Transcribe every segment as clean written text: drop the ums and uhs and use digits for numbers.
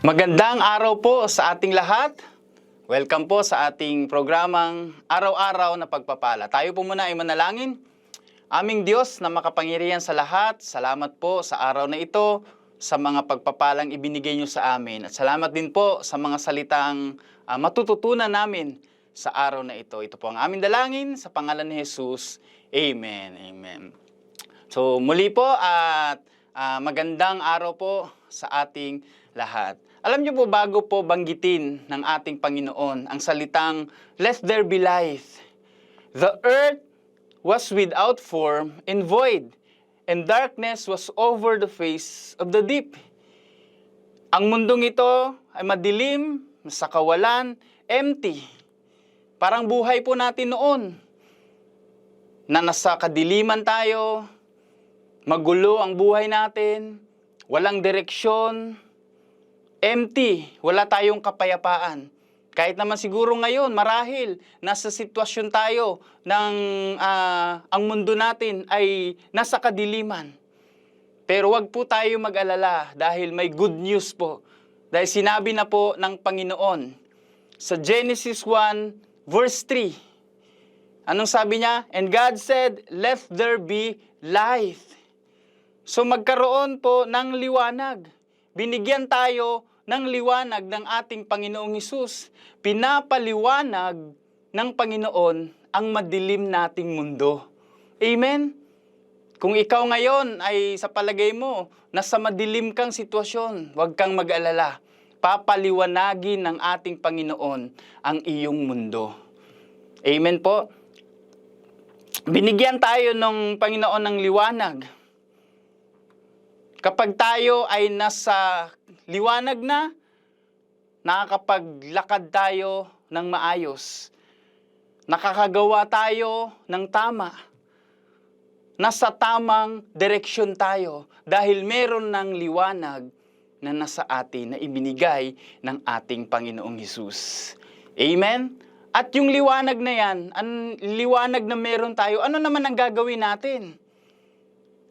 Magandang araw po sa ating lahat. Welcome po sa ating programang Araw-Araw na Pagpapala. Tayo po muna ay manalangin. Aming Diyos na makapangyarihan sa lahat, salamat po sa araw na ito, sa mga pagpapalang ibinigay niyo sa amin. At salamat din po sa mga salitang matututunan namin sa araw na ito. Ito po ang aming dalangin sa pangalan ni Jesus. Amen. Amen. So muli po at magandang araw po sa ating lahat. Alam niyo po, bago po banggitin ng ating Panginoon ang salitang, "Let there be light," the earth was without form and void, and darkness was over the face of the deep. Ang mundong ito ay madilim, sa kawalan, empty. Parang buhay po natin noon, na nasa kadiliman tayo, magulo ang buhay natin, walang direksyon, empty, wala tayong kapayapaan. Kahit naman siguro ngayon, marahil, nasa sitwasyon tayo ng ang mundo natin ay nasa kadiliman. Pero wag po tayo mag-alala dahil may good news po. Dahil sinabi na po ng Panginoon sa Genesis 1 verse 3. Anong sabi niya? "And God said, let there be light." So magkaroon po ng liwanag. Binigyan tayo ng liwanag ng ating Panginoong Hesus. Pinapaliwanag ng Panginoon ang madilim nating mundo. Amen? Kung ikaw ngayon ay sa palagay mo, nasa madilim kang sitwasyon, huwag kang mag-alala. Papaliwanagin ng ating Panginoon ang iyong mundo. Amen po? Binigyan tayo ng Panginoon ng liwanag. Kapag tayo ay nasa liwanag na, nakakapaglakad tayo ng maayos. Nakakagawa tayo ng tama. Nasa tamang direksyon tayo dahil meron ng liwanag na nasa atin na ibinigay ng ating Panginoong Hesus. Amen? At yung liwanag na yan, ang liwanag na meron tayo, ano naman ang gagawin natin?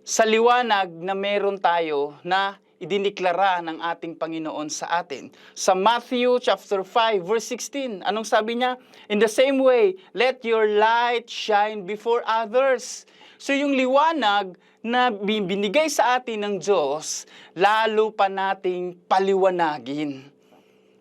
Sa liwanag na meron tayo na idiniklara ng ating Panginoon sa atin. Sa Matthew chapter 5 verse 16, anong sabi niya? "In the same way, let your light shine before others." So yung liwanag na binigay sa atin ng Diyos, lalo pa nating paliwanagin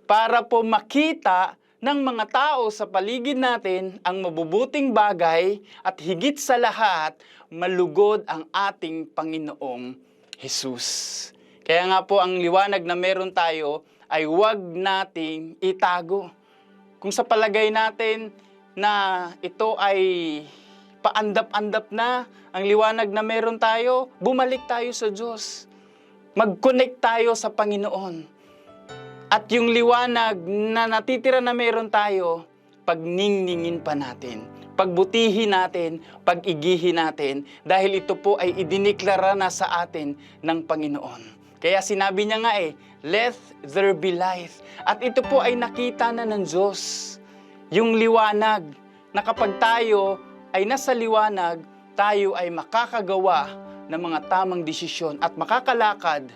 para po makita ng mga tao sa paligid natin ang mabubuting bagay at higit sa lahat, malugod ang ating Panginoong Hesus. Kaya nga po ang liwanag na meron tayo ay huwag nating itago. Kung sa palagay natin na ito ay paandap-andap na ang liwanag na meron tayo, bumalik tayo sa Diyos. Mag-connect tayo sa Panginoon. At yung liwanag na natitira na meron tayo, pagningningin pa natin, pagbutihin natin, pag-igihin natin, dahil ito po ay idiniklara na sa atin ng Panginoon. Kaya sinabi niya nga let there be light. At ito po ay nakita na ng Diyos. Yung liwanag, na kapag tayo ay nasa liwanag, tayo ay makakagawa ng mga tamang desisyon at makakalakad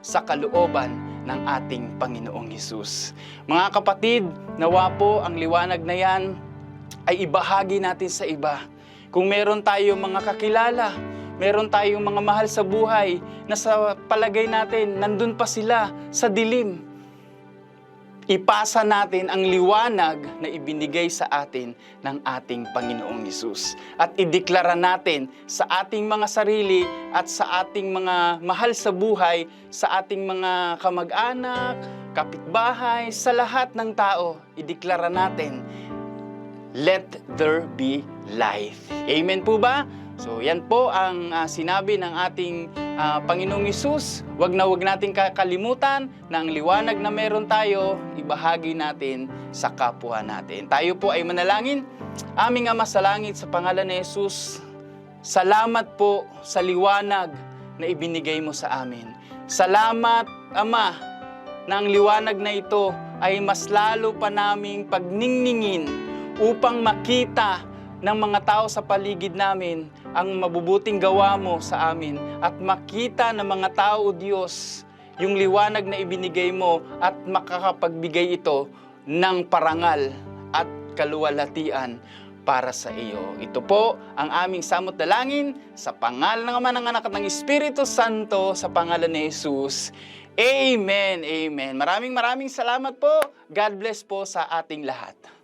sa kalooban ng ating Panginoong Hesus. Mga kapatid, nawa po ang liwanag na yan ay ibahagi natin sa iba. Kung meron tayong mga kakilala, meron tayong mga mahal sa buhay na sa palagay natin, nandun pa sila sa dilim. Ipasa natin ang liwanag na ibinigay sa atin ng ating Panginoong Hesus. At ideklara natin sa ating mga sarili at sa ating mga mahal sa buhay, sa ating mga kamag-anak, kapitbahay, sa lahat ng tao, ideklara natin, let there be light. Amen po ba? So yan po ang sinabi ng ating Panginoong Hesus. Wag nating kakalimutan na ang liwanag na meron tayo, ibahagi natin sa kapwa natin. Tayo po ay manalangin. Aming Ama sa langit, sa pangalan ni Hesus, salamat po sa liwanag na ibinigay mo sa amin. Salamat, Ama, na ang liwanag na ito ay mas lalo pa naming pagningningin upang makita ng mga tao sa paligid namin ang mabubuting gawa mo sa amin at makita ng mga tao, Diyos, yung liwanag na ibinigay mo at makakapagbigay ito ng parangal at kaluwalhatian para sa iyo. Ito po ang aming samot dalangin sa pangalan ng Ama, ng Anak at ng Espiritu Santo, sa pangalan ni Jesus. Amen, amen. Maraming salamat po. God bless po sa ating lahat.